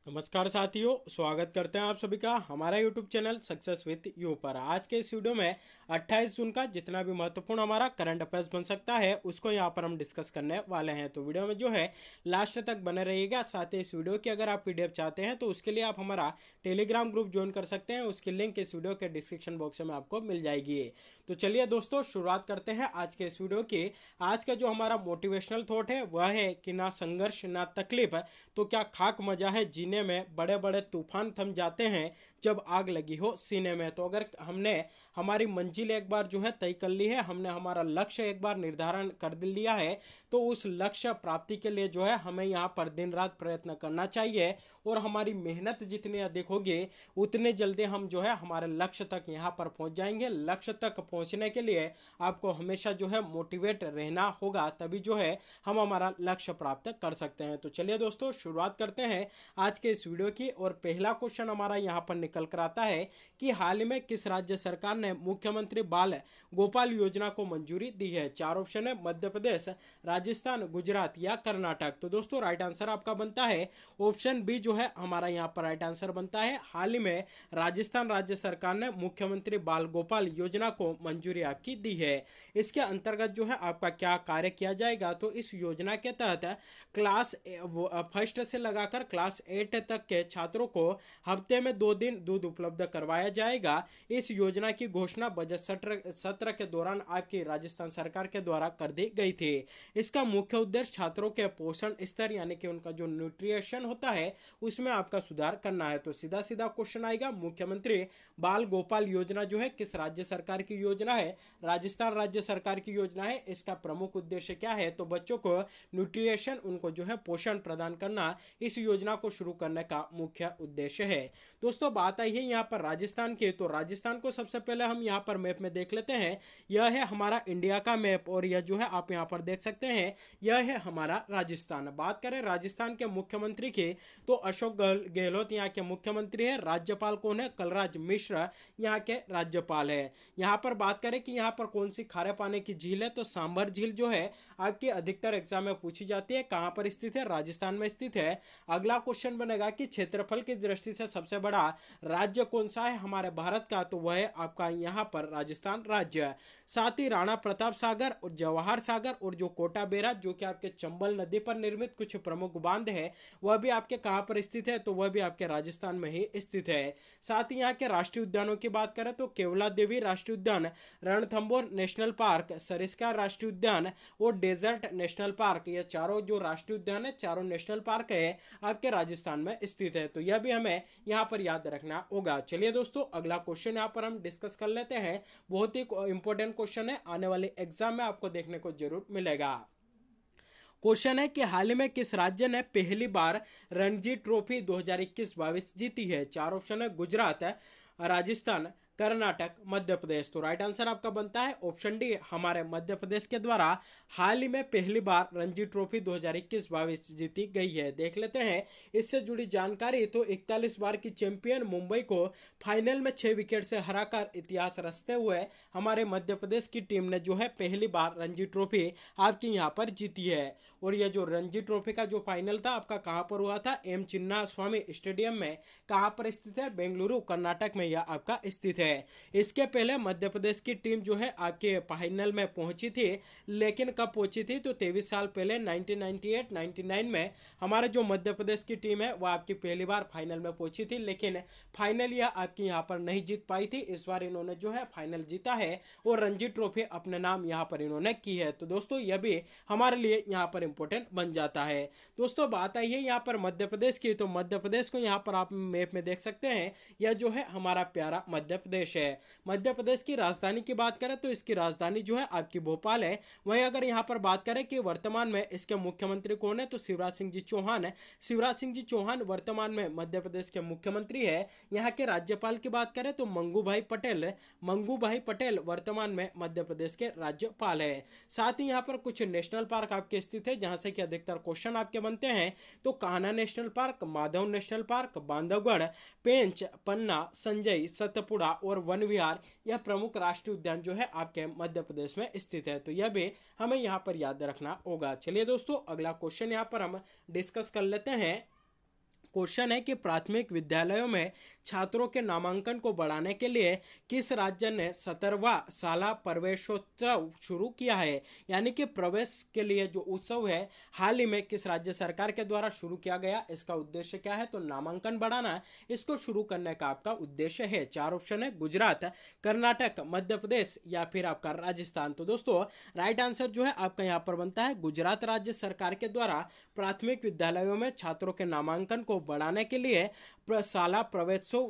नमस्कार साथियों, स्वागत करते हैं आप सभी का हमारा YouTube channel success with you पर। आज के इस वीडियो में 28 जून का जितना भी महत्वपूर्ण हमारा करंट अफेयर्स बन सकता है उसको यहाँ पर हम डिस्कस करने वाले हैं। तो वीडियो में जो है लास्ट तक बने रहिएगा। साथ ही इस वीडियो की अगर आप पीडीएफ चाहते हैं तो उसके लिए आप हमारा टेलीग्राम ग्रुप ज्वाइन कर सकते हैं। उसकी लिंक इस वीडियो के डिस्क्रिप्शन बॉक्स में आपको मिल जाएगी। तो चलिए दोस्तों, शुरुआत करते हैं आज के इस वीडियो की। आज का जो हमारा मोटिवेशनल थॉट है वह है कि ना संघर्ष ना तकलीफ तो क्या खाक मजा है जीने में, बड़े बड़े तूफान थम जाते हैं जब आग लगी हो सीने में। तो अगर हमने हमारी मंजिल एक बार जो है तय कर ली है, हमने हमारा लक्ष्य एक बार निर्धारण कर लिया है, तो उस लक्ष्य प्राप्ति के लिए जो है हमें यहाँ पर दिन रात प्रयत्न करना चाहिए। और हमारी मेहनत जितनी अधिक होगी उतने जल्दी हम जो है हमारे लक्ष्य तक यहाँ पर पहुंच जाएंगे। लक्ष्य तक पहुंचने के लिए आपको हमेशा जो है मोटिवेट रहना होगा, तभी जो है हम हमारा लक्ष्य प्राप्त कर सकते हैं। तो चलिए दोस्तों, शुरुआत करते हैं आज के इस वीडियो की। और पहला क्वेश्चन हमारा यहाँ पर निकल कर आता है कि हाल ही में किस राज्य सरकार ने मुख्यमंत्री बाल गोपाल योजना को मंजूरी दी है। चार ऑप्शन है, मध्य प्रदेश, राजस्थान, गुजरात या कर्नाटक। तो दोस्तों राइट आंसर आपका बनता है ऑप्शन बी जो है हमारा यहाँ पर राइट आंसर बनता है। हाल ही में राजस्थान राज्य सरकार ने मुख्यमंत्री बाल गोपाल योजना को मंजूरी आपकी दी है। इसके अंतर्गत जो है आपका क्या कार्य किया जाएगा, तो इस योजना के तहत क्लास फर्स्ट से लगाकर क्लास 8 तक के छात्रों को हफ्ते में 2 दिन दूध उपलब्ध करवाया जाएगा। इस योजना की घोषणा बजट सत्र के दौरान आपकी राजस्थान सरकार के द्वारा कर दी गई थी। इसका मुख्य उद्देश्य छात्रों के पोषण स्तर यानी कि उनका जो न्यूट्रिशन होता है उसमें आपका सुधार करना है। तो सीधा सीधा क्वेश्चन आएगा, मुख्यमंत्री बाल गोपाल योजना जो है किस राज्य सरकार की योजना है। राजस्थान राज्य सरकार की योजना है। इसका प्रमुख उद्देश्य क्या है, तो बच्चों को न्यूट्रिशन, उनको जो है पोषण प्रदान करना इस योजना को शुरू करने का मुख्य उद्देश्य है। दोस्तों बात आई है यहाँ पर राजस्थान की, तो राजस्थान को सबसे पहले हम यहाँ पर मैप में देख लेते हैं। यह है हमारा इंडिया का मैप और यह जो है आप यहाँ पर देख सकते हैं, यह है हमारा राजस्थान। बात करें राजस्थान के मुख्यमंत्री की, तो अशोक गहलोत यहाँ के मुख्यमंत्री है। राज्यपाल कौन है, कलराज मिश्र यहाँ के राज्यपाल है। यहाँ पर बात करें कि यहाँ पर कौन सी खारे पानी की झील है, तो सांभर झील जो है आपकी अधिकतर एग्जाम में पूछी जाती है। कहां पर स्थित है, राजस्थान में स्थित है। अगला क्वेश्चन बनेगा कि क्षेत्रफल की दृष्टि से सबसे बड़ा राज्य कौन सा है हमारे भारत का, तो वह है आपका यहाँ पर राजस्थान राज्य। साथ ही राणा प्रताप सागर और जवाहर सागर और जो कोटा बेरा जो कि आपके चंबल नदी पर निर्मित कुछ प्रमुख बांध है, वह भी आपके कहां पर स्थित है, तो वह भी आपके राजस्थान में ही स्थित है। साथ ही यहाँ के राष्ट्रीय उद्यानों की बात करें तो केवला देवी राष्ट्रीय उद्यान, रणथंभौर नेशनल पार्क, सरिस्का राष्ट्रीय उद्यान और डेजर्ट नेशनल पार्क, ये चारों जो राष्ट्रीय उद्यान है, चारों नेशनल पार्क है आपके राजस्थान में स्थित है। तो यह भी हमें यहाँ पर याद रखना होगा। चलिए दोस्तों, अगला क्वेश्चन यहाँ पर हम डिस्कस कर लेते हैं। बहुत ही इंपॉर्टेंट क्वेश्चन है, आने वाले एग्जाम में आपको देखने को जरूर मिलेगा। क्वेश्चन है कि हाल ही में किस राज्य ने पहली बार रणजी ट्रॉफी 2021-22 जीती है। चार ऑप्शन है, गुजरात है, राजस्थान, कर्नाटक, मध्य प्रदेश। तो राइट आंसर आपका बनता है ऑप्शन डी, हमारे मध्य प्रदेश के द्वारा हाल ही में पहली बार रणजी ट्रॉफी 2021-22 जीती गई है। देख लेते हैं इससे जुड़ी जानकारी। तो 41 बार की चैंपियन मुंबई को फाइनल में 6 विकेट से हराकर इतिहास रचते हुए हमारे मध्य प्रदेश की टीम ने जो है पहली बार रणजी ट्रॉफी आपकी यहाँ पर जीती है। और यह जो रणजी ट्रॉफी का जो फाइनल था आपका कहां पर हुआ था, एम चिन्ना स्वामी स्टेडियम में। कहां पर स्थित है, बेंगलुरु कर्नाटक में यह आपका स्थित है। इसके पहले मध्य प्रदेश की टीम जो है आपके फाइनल में पहुंची थी, लेकिन कब पहुंची थी, तो 23 साल पहले 1998-99 में हमारे जो मध्य प्रदेश की टीम है वह आपकी पहली बार फाइनल में पहुंची थी, लेकिन फाइनल यह आपकी यहाँ पर नहीं जीत पाई थी। इस बार इन्होंने जो है फाइनल जीता है और रणजी ट्रॉफी अपने नाम यहाँ पर इन्होंने की है। तो दोस्तों यह भी हमारे लिए यहाँ पर इंपॉर्टेंट बन जाता है। दोस्तों बात आई है यहाँ पर मध्य प्रदेश की, तो मध्य प्रदेश को यहाँ पर आप मैप में देख सकते हैं, यह जो है हमारा प्यारा मध्य प्रदेश है। मध्य प्रदेश की राजधानी की बात करें तो इसकी राजधानी जो है आपकी भोपाल है। वहीं अगर यहाँ पर बात करें कि वर्तमान में इसके मुख्यमंत्री कौन है, तो शिवराज सिंह जी चौहान है। शिवराज सिंह जी चौहान वर्तमान में मध्य प्रदेश के मुख्यमंत्री है। यहाँ के राज्यपाल की बात करें तो मंगू भाई पटेल, मंगू भाई पटेल वर्तमान में मध्य प्रदेश के राज्यपाल है। साथ ही यहाँ पर कुछ नेशनल पार्क आपके स्थित है जहां से कि अधिकतर क्वेश्चन आपके बनते हैं। तो Kanha national park, Madhav national park, Bandhavgarh, Pench, Panna, Sanjay, Satpura और वन विहार, यह प्रमुख राष्ट्रीय उद्यान जो है आपके मध्य प्रदेश में स्थित है। तो यह भी हमें यहाँ पर याद रखना होगा। चलिए दोस्तों, अगला क्वेश्चन यहाँ पर हम डिस्कस कर लेते हैं। क्वेश्चन है कि प्राथमिक विद्यालयों में छात्रों के नामांकन को बढ़ाने के लिए किस राज्य ने 17वां शाला प्रवेशोत्सव शुरू किया है। यानी कि प्रवेश के लिए जो उत्सव है हाल ही में किस राज्य सरकार के द्वारा शुरू किया गया, इसका उद्देश्य क्या है, तो नामांकन बढ़ाना, इसको शुरू करने का आपका उद्देश्य है। चार ऑप्शन है, गुजरात, कर्नाटक, मध्य प्रदेश या फिर आपका राजस्थान। तो दोस्तों राइट आंसर जो है आपका यहाँ पर बनता है गुजरात राज्य सरकार के द्वारा प्राथमिक विद्यालयों में छात्रों के नामांकन को बढ़ाने के लिए शाला प्रवेशो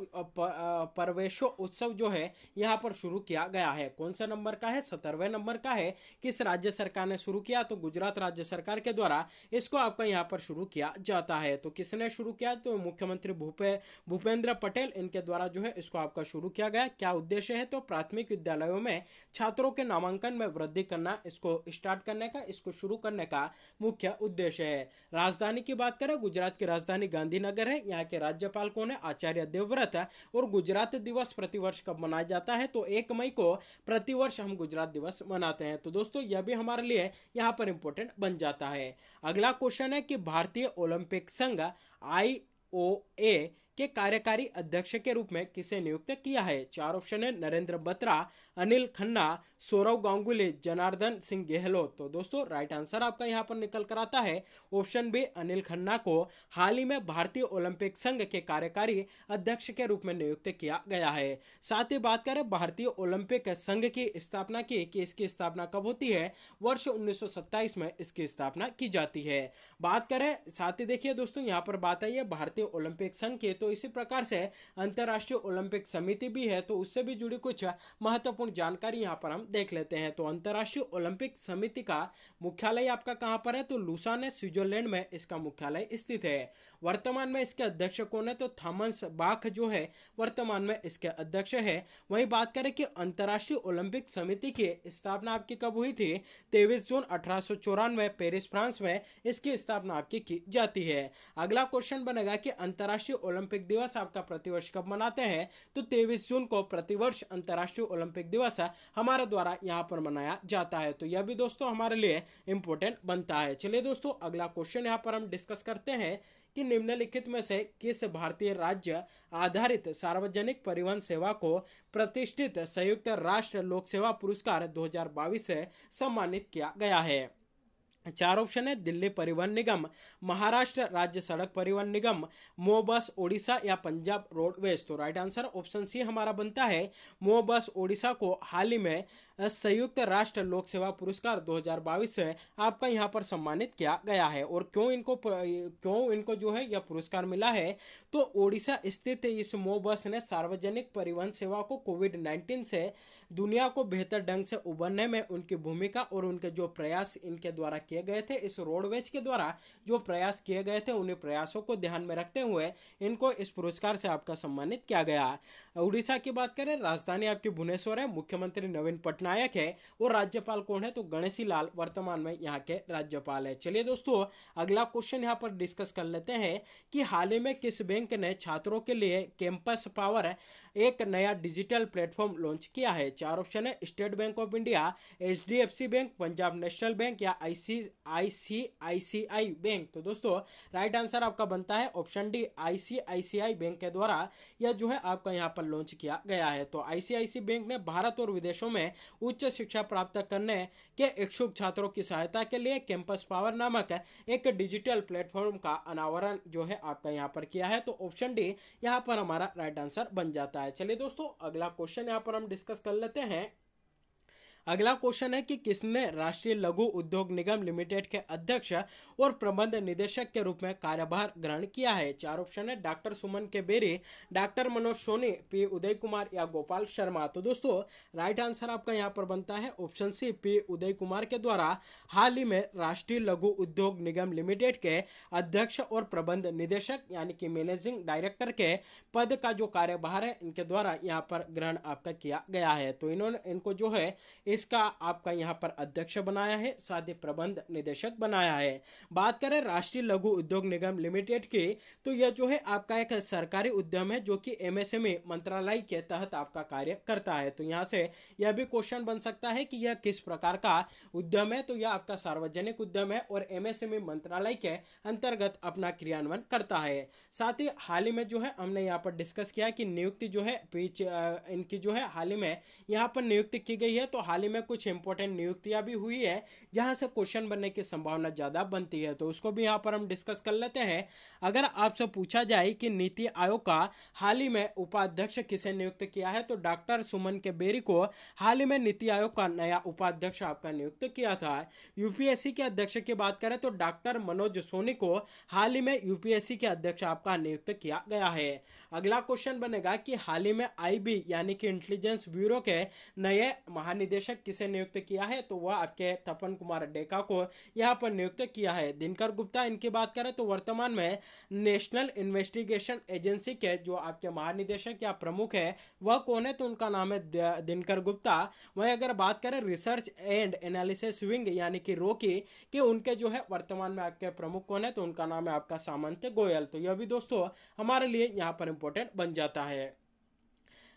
उत्सव जो है यहाँ पर शुरू किया गया है। कौन सा नंबर का है, 17वें नंबर का है। किस राज्य सरकार ने शुरू किया, तो गुजरात राज्य सरकार के द्वारा इसको आपका यहाँ पर शुरू किया जाता है। तो किसने शुरू किया, तो मुख्यमंत्री भूपेंद्र पटेल, इनके द्वारा जो है इसको आपका शुरू किया गया। क्या उद्देश्य है, तो प्राथमिक विद्यालयों में छात्रों के नामांकन में वृद्धि करना, इसको स्टार्ट करने का, इसको शुरू करने का मुख्य उद्देश्य है। राजधानी की बात करें, गुजरात की राजधानी गांधीनगर है। यहाँ के राज्यपाल कौन है, आचार्य देवव्रत। और गुजरात दिवस प्रतिवर्ष कब मनाया जाता है, तो 1 मई को प्रतिवर्ष हम गुजरात दिवस मनाते हैं। तो दोस्तों यह भी हमारे लिए यहाँ पर इंपॉर्टेंट बन जाता है। अगला क्वेश्चन है कि भारतीय ओलंपिक संघ IOA के कार्यकारी अध्यक्ष के रूप में किसे नियुक्त किया है। चार ऑप्शन है, नरेंद्र बत्रा, अनिल खन्ना, सौरव गांगुली, जनार्दन सिंह गहलोत। तो दोस्तों राइट आंसर आपका यहाँ पर निकल कर आता है ऑप्शन बी, अनिल खन्ना को हाल ही में भारतीय ओलंपिक संघ के कार्यकारी अध्यक्ष के रूप में नियुक्त किया गया है। साथ ही बात करें भारतीय ओलंपिक संघ की स्थापना की, कि इसकी स्थापना कब होती है, वर्ष 1927 में इसकी स्थापना की जाती है। बात करें, साथ ही देखिए दोस्तों यहाँ पर बात आई है भारतीय ओलंपिक संघ की, तो इसी प्रकार से अंतर्राष्ट्रीय ओलंपिक समिति भी है, तो उससे भी जुड़ी कुछ महत्वपूर्ण जानकारी यहाँ पर हम देख लेते हैं। तो अंतर्राष्ट्रीय ओलंपिक समिति का मुख्यालय आपका कहां पर है, तो लुसान, स्विट्जरलैंड में इसका मुख्यालय स्थित है। वर्तमान में इसके अध्यक्ष कौन है, तो थॉमस बाख जो है वर्तमान में इसके अध्यक्ष है। वहीं बात करें कि अंतर्राष्ट्रीय ओलंपिक समिति की स्थापना आपकी कब हुई थी, 23 जून 1894 पेरिस फ्रांस में इसकी स्थापना आपकी की जाती है। अगला क्वेश्चन बनेगा कि अंतर्राष्ट्रीय ओलंपिक दिवस आपका प्रतिवर्ष कब मनाते हैं, तो 23 जून को प्रतिवर्ष अंतर्राष्ट्रीय ओलंपिक दिवस हमारे द्वारा यहाँ पर मनाया जाता है। तो यह भी दोस्तों हमारे लिए इंपॉर्टेंट बनता है। चलिए दोस्तों अगला क्वेश्चन यहाँ पर हम डिस्कस करते हैं कि निम्नलिखित में से किस भारतीय राज्य आधारित सार्वजनिक परिवहन सेवा को प्रतिष्ठित संयुक्त राष्ट्र लोक सेवा पुरस्कार 2022 से सम्मानित किया गया है। चार ऑप्शन है, दिल्ली परिवहन निगम, महाराष्ट्र राज्य सड़क परिवहन निगम, मोबस ओडिशा या पंजाब रोडवेज। तो राइट आंसर ऑप्शन सी हमारा बनता है। मोबस ओडिशा को हाल ही में संयुक्त राष्ट्र लोक सेवा पुरस्कार 2022 से आपका यहाँ पर सम्मानित किया गया है। और क्यों इनको जो है यह पुरस्कार मिला है, तो ओडिशा स्थित इस मोबस ने सार्वजनिक परिवहन सेवा को कोविड-19 से दुनिया को बेहतर ढंग से उबरने में उनकी भूमिका और उनके जो प्रयास इनके द्वारा किए गए थे, इस रोडवेज के द्वारा जो प्रयास किए गए थे, उन्हीं प्रयासों को ध्यान में रखते हुए इनको इस पुरस्कार से आपका सम्मानित किया गया। उड़ीसा की बात करें, राजधानी आपकी भुवनेश्वर है, मुख्यमंत्री नवीन पटनायक है और राज्यपाल कौन है, तो गणेशी लाल वर्तमान में यहाँ के राज्यपाल है। चलिए दोस्तों अगला क्वेश्चन यहाँ पर डिस्कस कर लेते हैं कि हाल ही में किस बैंक ने छात्रों के लिए कैंपस पावर एक नया डिजिटल प्लेटफॉर्म लॉन्च किया है। चार ऑप्शन है, state bank of India, HDFC bank, Punjab national bank या ICICI बैंक। तो दोस्तों राइट आंसर आपका बनता है ऑप्शन डी, ICICI बैंक के द्वारा यह जो है आपका यहाँ पर लॉन्च किया गया है। तो ICICI बैंक ने भारत और विदेशों में उच्च शिक्षा प्राप्त करने के इच्छुक छात्रों की सहायता के लिए कैंपस पावर नामक एक डिजिटल प्लेटफॉर्म का अनावरण जो है आपका यहाँ पर किया है। तो ऑप्शन डी यहाँ पर हमारा राइट आंसर बन जाता है। चलिए दोस्तों अगला क्वेश्चन यहाँ पर हम डिस्कस कर लेते हैं। अगला क्वेश्चन है कि किसने राष्ट्रीय लघु उद्योग निगम लिमिटेड के अध्यक्ष और प्रबंध निदेशक के रूप में कार्यभार ग्रहण किया है। चार ऑप्शन है, doctor Suman K Beri, doctor Manoj Soni, P Uday Kumar या गोपाल शर्मा। तो दोस्तों राइट आंसर आपका यहाँ पर बनता है option C, P Uday Kumar के द्वारा हाल ही में राष्ट्रीय लघु उद्योग निगम लिमिटेड के अध्यक्ष और प्रबंध निदेशक यानी कि मैनेजिंग डायरेक्टर के पद का जो कार्यभार है इनके द्वारा यहाँ पर ग्रहण आपका किया गया है। तो इनको जो है इसका आपका यहाँ पर अध्यक्ष बनाया है, साथ ही प्रबंध निदेशक बनाया है। बात करें राष्ट्रीय लघु उद्योग निगम लिमिटेड की, तो यह जो है आपका एक सरकारी उद्यम है जो कि एमएसएमई मंत्रालय के तहत आपका कार्य करता है। तो यहाँ से यह भी क्वेश्चन बन सकता है कि यह किस प्रकार का उद्यम है, तो यह आपका सार्वजनिक उद्यम है और एमएसएमई मंत्रालय के अंतर्गत अपना क्रियान्वयन करता है। साथ ही हाल ही में जो है हमने यहाँ पर डिस्कस किया कि नियुक्ति जो है इनकी जो है हाल ही में यहाँ पर नियुक्ति की गई है। तो हाल ही में कुछ इंपॉर्टेंट नियुक्तियां भी हुई है जहां से क्वेश्चन बनने की संभावना ज्यादा बनती है, तो उसको भी यहाँ पर हम डिस्कस कर लेते हैं। अगर आपसे पूछा जाए कि नीति आयोग का हाल ही में उपाध्यक्ष किसे नियुक्त किया है, तो डॉक्टर सुमन के बेरी को हाल ही में नीति आयोग का नया उपाध्यक्ष आपका नियुक्त किया था। यूपीएससी के अध्यक्ष की बात करें तो डॉक्टर मनोज सोनी को हाल ही में यूपीएससी के अध्यक्ष आपका नियुक्त किया गया है। अगला क्वेश्चन बनेगा कि हाल ही में आईबी यानी कि इंटेलिजेंस ब्यूरो के नए महानिदेशक किसे नियुक्त किया है, तो वह आपके तपन कुमार डेका को यहां पर नियुक्त किया है। दिनकर गुप्ता इनकी बात करें तो वर्तमान में नेशनल इन्वेस्टिगेशन एजेंसी के जो आपके महानिदेशक या प्रमुख है वह कौन है, तो उनका नाम है दिनकर गुप्ता। वहीं अगर बात करें रिसर्च एंड एनालिसिस विंग यानी कि रो की कि उनके जो है वर्तमान में आपके प्रमुख कौन है, तो उनका नाम है आपका सामंत गोयल। तो यह भी दोस्तों हमारे लिए यहाँ पर इंपॉर्टेंट बन जाता है।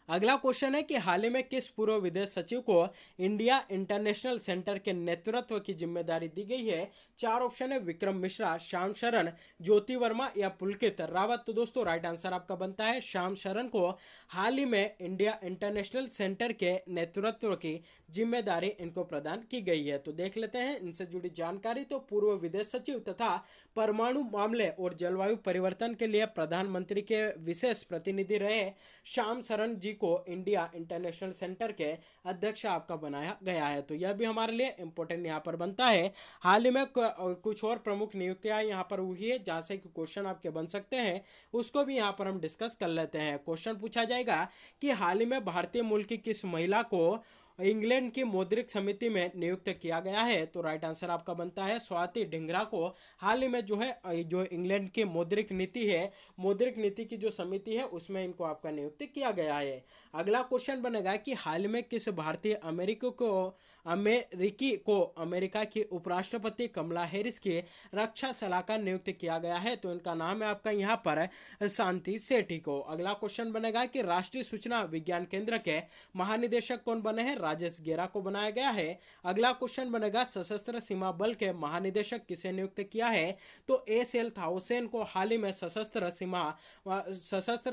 अगला क्वेश्चन है कि हाल ही में किस पूर्व विदेश सचिव को इंडिया इंटरनेशनल सेंटर के नेतृत्व की जिम्मेदारी दी गई है। चार ऑप्शन है, विक्रम मिश्रा, श्याम शरण, ज्योति वर्मा या पुलकित रावत। तो दोस्तों राइट आंसर आपका बनता है श्याम शरण को हाल ही में इंडिया इंटरनेशनल सेंटर के नेतृत्व की जिम्मेदारी इनको प्रदान की गई है। तो देख लेते हैं इनसे जुड़ी जानकारी। तो पूर्व विदेश सचिव तथा परमाणु मामले और जलवायु परिवर्तन के लिए प्रधानमंत्री के विशेष प्रतिनिधि रहे श्याम शरण जी को इंडिया इंटरनेशनल सेंटर के अध्यक्ष आपका बनाया गया है। तो यह भी हमारे लिए इंपॉर्टेंट यहाँ पर बनता है। हाल ही में कुछ और प्रमुख नियुक्तियां यहाँ पर हुई है जहां से क्वेश्चन आपके बन सकते हैं, उसको भी यहाँ पर हम डिस्कस कर लेते हैं। क्वेश्चन पूछा जाएगा कि हाल ही में भारतीय मूल की किस महिला को इंग्लैंड की मौद्रिक समिति में नियुक्त किया गया है, तो राइट आंसर आपका बनता है स्वाति ढिंगरा को हाल ही में जो है जो इंग्लैंड की मौद्रिक नीति है, मौद्रिक नीति की जो समिति है उसमें इनको आपका नियुक्त किया गया है। अगला क्वेश्चन बनेगा कि हाल में किस भारतीय अमेरिकी को अमेरिका की उपराष्ट्रपति कमला हैरिस की रक्षा सलाहकार नियुक्त किया गया है, तो इनका नाम है आपका यहाँ पर शांति सेठी को। अगला क्वेश्चन बनेगा कि राष्ट्रीय सूचना विज्ञान केंद्र के महानिदेशक कौन बने हैं, राजेश गेरा को बनाया गया है। अगला क्वेश्चन बनेगा सशस्त्र सीमा बल के महानिदेशक किसे नियुक्त किया है, तो एस.एल. थाउसेन को हाल ही में सशस्त्र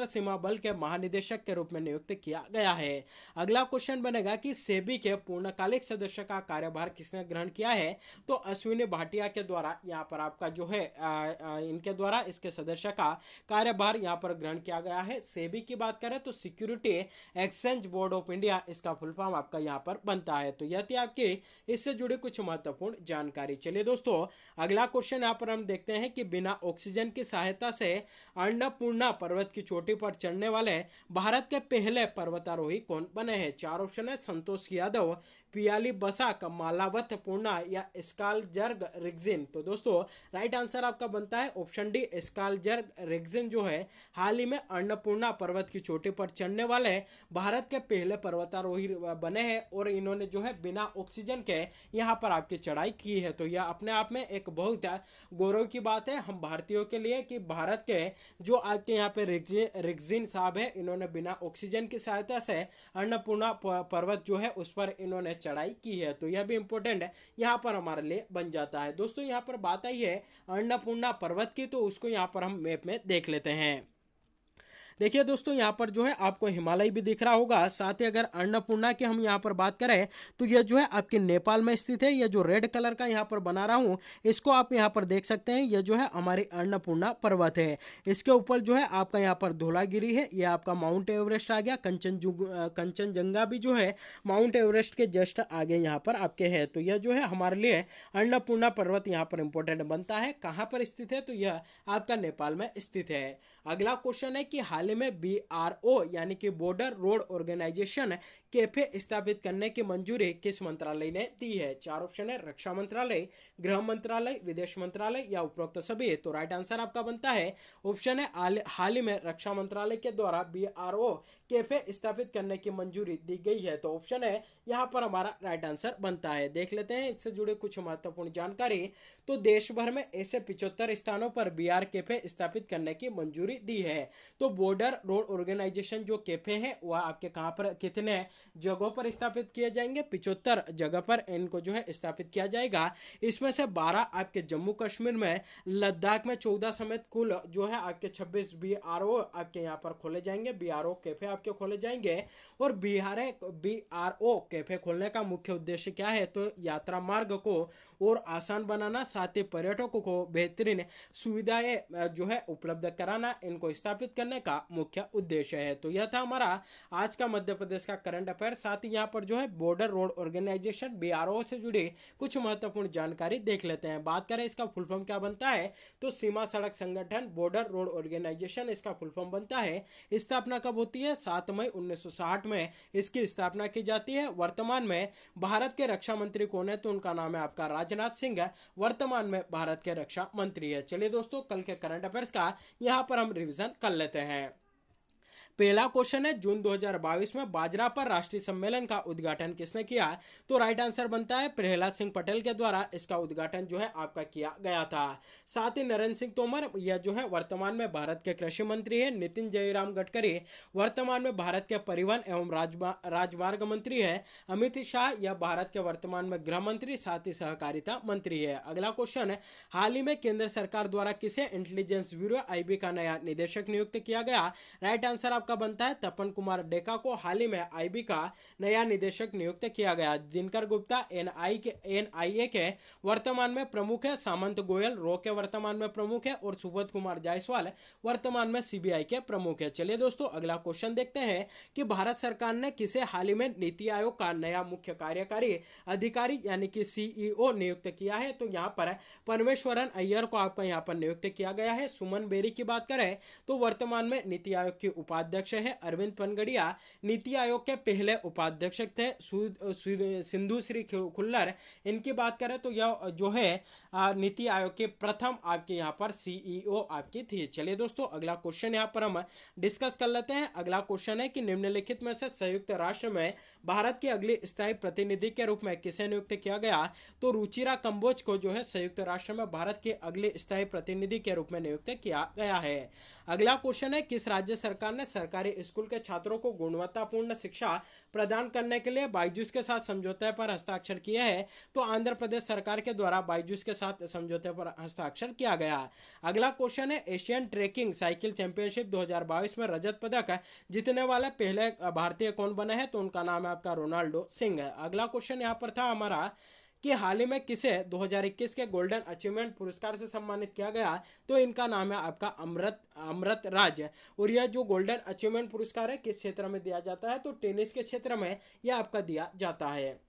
सीमा बल के महानिदेशक के रूप में नियुक्त किया गया है। अगला क्वेश्चन बनेगा कि सेबी के पूर्णकालिक सदस्य का कार्यभार किसने ग्रहण किया है, तो अश्विनी भाटिया के द्वारा यहाँ पर आपका जो है इनके द्वारा इसके सदस्य का कार्यभार यहाँ पर ग्रहण किया गया है। सेबी की बात करें तो security exchange board of India इसका फुल फॉर्म आपका यहाँ पर बनता है। तो यह थी आपकी इससे जुड़ी कुछ महत्वपूर्ण जानकारी। चलिए दोस्तों अगला क्वेश्चन यहाँ पर हम देखते हैं कि बिना ऑक्सीजन की सहायता से अन्नपूर्णा पर्वत की चोटी पर चढ़ने वाले भारत के पहले पर्वतारोही कौन बने हैं। चार ऑप्शन है, संतोष यादव, पियाली बसाक, मालावत पूर्णा या स्कालजर्ग रिग्जिन। तो दोस्तों राइट आंसर आपका बनता है ऑप्शन डी, स्कालजर्ग रिग्जिन जो है हाल ही में अन्नपूर्णा पर्वत की चोटी पर चढ़ने वाले भारत के पहले पर्वतारोही बने हैं और इन्होंने जो है बिना ऑक्सीजन के यहाँ पर आपकी चढ़ाई की है। तो यह अपने आप में एक बहुत गौरव की बात है हम भारतीयों के लिए कि भारत के जो आपके यहाँ पे रिग्जिन साहब है, इन्होंने बिना ऑक्सीजन की सहायता से अन्नपूर्णा पर्वत जो है उस पर इन्होंने चढ़ाई की है। तो यह भी इंपॉर्टेंट है यहाँ पर हमारे लिए बन जाता है। दोस्तों यहाँ पर बात आई है अन्नपूर्णा पर्वत की, तो उसको यहाँ पर हम मैप में देख लेते हैं। देखिए दोस्तों यहाँ पर जो है आपको हिमालय भी दिख रहा होगा। साथ ही अगर अन्नपूर्णा की हम यहाँ पर बात करें तो यह जो है आपके नेपाल में स्थित है। यह जो रेड कलर का यहाँ पर बना रहा हूँ इसको आप यहाँ पर देख सकते हैं। यह जो है हमारी अन्नपूर्णा पर्वत है। इसके ऊपर जो है आपका यहाँ पर धौलागिरी है, यह आपका माउंट एवरेस्ट आ गया। कंचनजंगा भी जो है माउंट एवरेस्ट के जस्ट आगे यहाँ पर आपके है। तो यह जो है हमारे लिए अन्नपूर्णा पर्वत यहाँ पर इंपॉर्टेंट बनता है। कहाँ पर स्थित है, तो यह आपका नेपाल में स्थित है। अगला क्वेश्चन है कि हाल में BRO यानी कि बॉर्डर रोड ऑर्गेनाइजेशन कैफे स्थापित करने की मंजूरी किस मंत्रालय ने दी है। चार ऑप्शन है, रक्षा मंत्रालय, गृह मंत्रालय, विदेश मंत्रालय या उपरोक्त सभी? तो राइट आंसर आपका बनता है ऑप्शन है हाल ही में रक्षा मंत्रालय के द्वारा BRO कैफे स्थापित करने की मंजूरी दी गई है। तो ऑप्शन है यहाँ पर हमारा राइट आंसर बनता है। देख लेते हैं इससे जुड़े कुछ महत्वपूर्ण जानकारी। तो देश भर में ऐसे 75 स्थानों पर BR कैफे स्थापित करने की मंजूरी दी है। तो बॉर्डर रोड ऑर्गेनाइजेशन जो कैफे है वह आपके कहाँ पर कितने जगहों पर स्थापित किए जाएंगे? 75 जगह पर इनको जो है स्थापित किया जाएगा। इसमें से 12 आपके जम्मू कश्मीर में, लद्दाख में 14 समेत कुल जो है आपके 26 BRO आपके यहाँ पर खोले जाएंगे, BRO कैफे आपके खोले जाएंगे। और BRO कैफे खोलने का मुख्य उद्देश्य क्या है? तो यात्रा मार्ग को और आसान बनाना, साथ ही पर्यटकों को बेहतरीन सुविधाएं जो है उपलब्ध कराना, इनको स्थापित करने का मुख्य उद्देश्य है। तो यह था हमारा आज का मध्य प्रदेश का करंट अफेयर। साथ ही यहाँ पर जो है बॉर्डर रोड ऑर्गेनाइजेशन BRO से जुड़ी कुछ महत्वपूर्ण जानकारी देख लेते हैं। बात करें इसका फुल फॉर्म क्या बनता है, तो सीमा सड़क संगठन बॉर्डर रोड ऑर्गेनाइजेशन इसका फुल फॉर्म बनता है। स्थापना कब होती है? 7 मई 1960 में इसकी स्थापना की जाती है। वर्तमान में भारत के रक्षा मंत्री कौन है? तो उनका नाम है आपका राजनाथ सिंह है, वर्तमान में भारत के रक्षा मंत्री है। चलिए दोस्तों, कल के करंट अफेयर्स का यहाँ पर हम रिवीजन कर लेते हैं। पहला क्वेश्चन है, जून 2022 में बाजरा पर राष्ट्रीय सम्मेलन का उद्घाटन किसने किया? तो राइट आंसर बनता है प्रहलाद सिंह पटेल के द्वारा इसका उद्घाटन जो है आपका किया गया था। साथ ही नरेंद्र सिंह तोमर यह जो है वर्तमान में भारत के कृषि मंत्री है। नितिन जयराम गडकरी वर्तमान में भारत के परिवहन एवं राजमार्ग मंत्री है। अमित शाह यह भारत के वर्तमान में गृह मंत्री, साथ ही सहकारिता मंत्री है। अगला क्वेश्चन है, हाल ही में केंद्र सरकार द्वारा किसे इंटेलिजेंस ब्यूरो IB का नया निदेशक नियुक्त किया गया? राइट आंसर आपका बनता है तपन कुमार डेका को हाल ही में IB का नया निदेशक नियुक्त किया गया। दिनकर गुप्ता NIA के वर्तमान में प्रमुख है। सामंत गोयल रो के वर्तमान में प्रमुख है। और सुबोध कुमार जायसवाल वर्तमान में CBI के प्रमुख है। चलिए दोस्तों, अगला क्वेश्चन देखते हैं कि भारत सरकार ने किसे हाल ही में नीति आयोग का नया मुख्य कार्यकारी अधिकारी यानी कि CEO नियुक्त किया है? तो यहाँ पर परमेश्वरन अय्यर को आपका यहाँ पर नियुक्त किया गया है। सुमन बेरी की बात करें तो वर्तमान में नीति आयोग की उपाध्यक्ष है। अरविंद पनगड़िया नीति आयोग के पहले उपाध्यक्ष थे। सिंधु श्री खुल्लर इनकी बात करें तो यह जो है नीति आयोग के प्रथम आपके यहाँ पर CEO आपकी थी। चलिए दोस्तों, अगला क्वेश्चन यहाँ पर हम डिस्कस कर लेते हैं। अगला क्वेश्चन है कि निम्नलिखित में से संयुक्त राष्ट्र में भारत की अगली स्थायी प्रतिनिधि के रूप में किसे नियुक्त किया गया? तो रुचिरा कंबोज को जो है संयुक्त राष्ट्र में भारत के अगले स्थायी प्रतिनिधि के रूप में नियुक्त किया गया है। अगला क्वेश्चन है, किस राज्य सरकार ने सरकारी स्कूल के छात्रों को गुणवत्तापूर्ण शिक्षा प्रदान करने के लिए बायजूस के साथ समझौते पर हस्ताक्षर किए हैं? तो आंध्र प्रदेश सरकार के द्वारा बायजूस के साथ समझौते पर हस्ताक्षर किया गया। अगला क्वेश्चन है, एशियन ट्रैकिंग साइकिल चैंपियनशिप 2022 में रजत पदक जीतने वाले पहले भारतीय कौन बने हैं? तो उनका नाम है आपका रोनाल्डो सिंह। अगला क्वेश्चन यहाँ पर था हमारा कि हाल ही में किसे 2021 के गोल्डन अचीवमेंट पुरस्कार से सम्मानित किया गया? तो इनका नाम है आपका अमृत राज। और यह जो गोल्डन अचीवमेंट पुरस्कार है किस क्षेत्र में दिया जाता है? तो टेनिस के क्षेत्र में यह आपका दिया जाता है।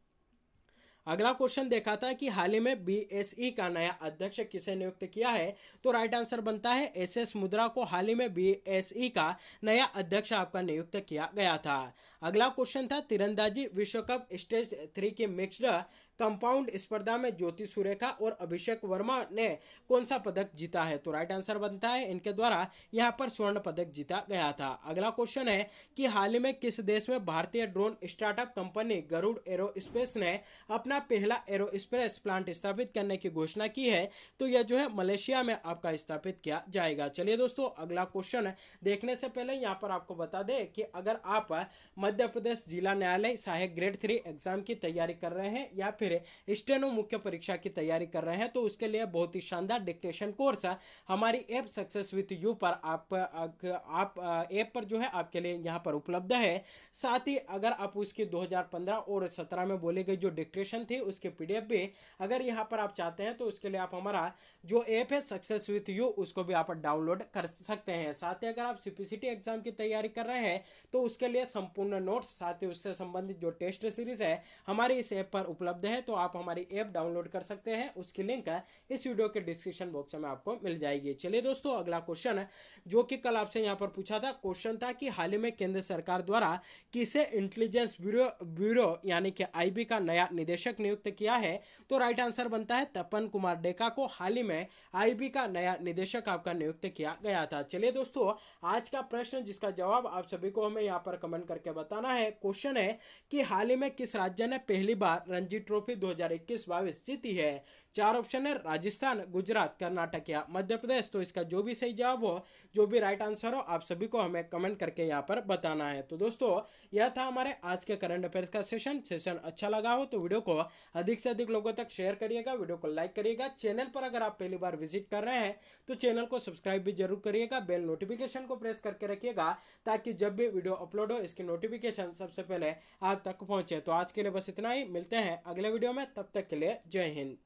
अगला क्वेश्चन देखा था कि हाल ही में BSE का नया अध्यक्ष किसे नियुक्त किया है? तो राइट आंसर बनता है SS मुद्रा को हाल ही में BSE का नया अध्यक्ष आपका नियुक्त किया गया था। अगला क्वेश्चन था, तीरंदाजी विश्व कप स्टेज 3 की मिक्स्ड कंपाउंड स्पर्धा में ज्योति सुरेखा और अभिषेक वर्मा ने कौन सा पदक जीता है? तो राइट आंसर बनता है इनके द्वारा यहाँ पर स्वर्ण पदक जीता गया था। अगला क्वेश्चन है कि हाल ही में किस देश में भारतीय drone startup company Garuda aerospace ने अपना पहला एरोस्पेस प्लांट स्थापित करने की घोषणा की है? तो यह जो है मलेशिया में आपका स्थापित किया जाएगा। चलिए दोस्तों, अगला क्वेश्चन देखने से पहले यहाँ पर आपको बता दें कि अगर आप मध्य प्रदेश जिला न्यायालय सहायक ग्रेड 3 एग्जाम की तैयारी कर रहे हैं या फिर स्टेनो मुख्य परीक्षा की तैयारी कर रहे हैं तो उसके लिए बहुत ही शानदार डिक्टेशन कोर्स हमारी ऐप सक्सेस विद यू पर आप ऐप पर जो है आपके लिए यहाँ पर उपलब्ध है। साथ ही अगर आप उसकी 2015 और 17 में बोली गई जो डिक्टेशन थी उसके PDF भी अगर यहाँ पर आप चाहते हैं तो उसके लिए आप हमारा जो ऐप है सक्सेस विद यू उसको भी आप डाउनलोड कर सकते हैं। साथ ही अगर आप CPCT एग्जाम की तैयारी कर रहे हैं तो उसके लिए संपूर्ण नोट्स साथ ही उससे संबंधित जो टेस्ट सीरीज है हमारी इस ऐप पर उपलब्ध है। हैं तो आप हमारी ऐप डाउनलोड कर सकते हैं, उसकी लिंक इस वीडियो के डिस्क्रिप्शन बॉक्स में आपको मिल जाएगी। चलिए दोस्तों, अगला क्वेश्चन जो कि कल आपसे यहाँ पर पूछा था, क्वेश्चन था कि हाल ही में केंद्र सरकार द्वारा किसे इंटेलिजेंस ब्यूरो यानी कि आईबी का नया निदेशक नियुक्त किया है। तो राइट आंसर बनता है तपन कुमार डेका को हाल ही में आईबी का नया निदेशक आपका नियुक्त किया गया था। चलिए दोस्तों, आज का प्रश्न जिसका जवाब आप सभी को हमें यहाँ पर कमेंट करके बताना है। क्वेश्चन है कि हाल ही में किस राज्य ने पहली बार रणजी ट्रॉफी 2021-22 जीती है। चार ऑप्शन है, राजस्थान, गुजरात, कर्नाटक या मध्य प्रदेश। तो इसका जो भी सही जवाब हो, जो भी राइट आंसर हो, आप सभी को हमें कमेंट करके यहाँ पर बताना है। तो दोस्तों, यह था हमारे आज के करंट अफेयर्स का सेशन अच्छा लगा हो तो वीडियो को अधिक से अधिक लोगों तक शेयर करिएगा, वीडियो को लाइक करिएगा। चैनल पर अगर आप पहली बार विजिट कर रहे हैं तो चैनल को सब्सक्राइब भी जरूर करिएगा, बेल नोटिफिकेशन को प्रेस करके रखिएगा ताकि जब भी वीडियो अपलोड हो इसकी नोटिफिकेशन सबसे पहले आप तक पहुंचे। तो आज के लिए बस इतना ही, मिलते हैं अगले वीडियो में, तब तक के लिए जय हिंद।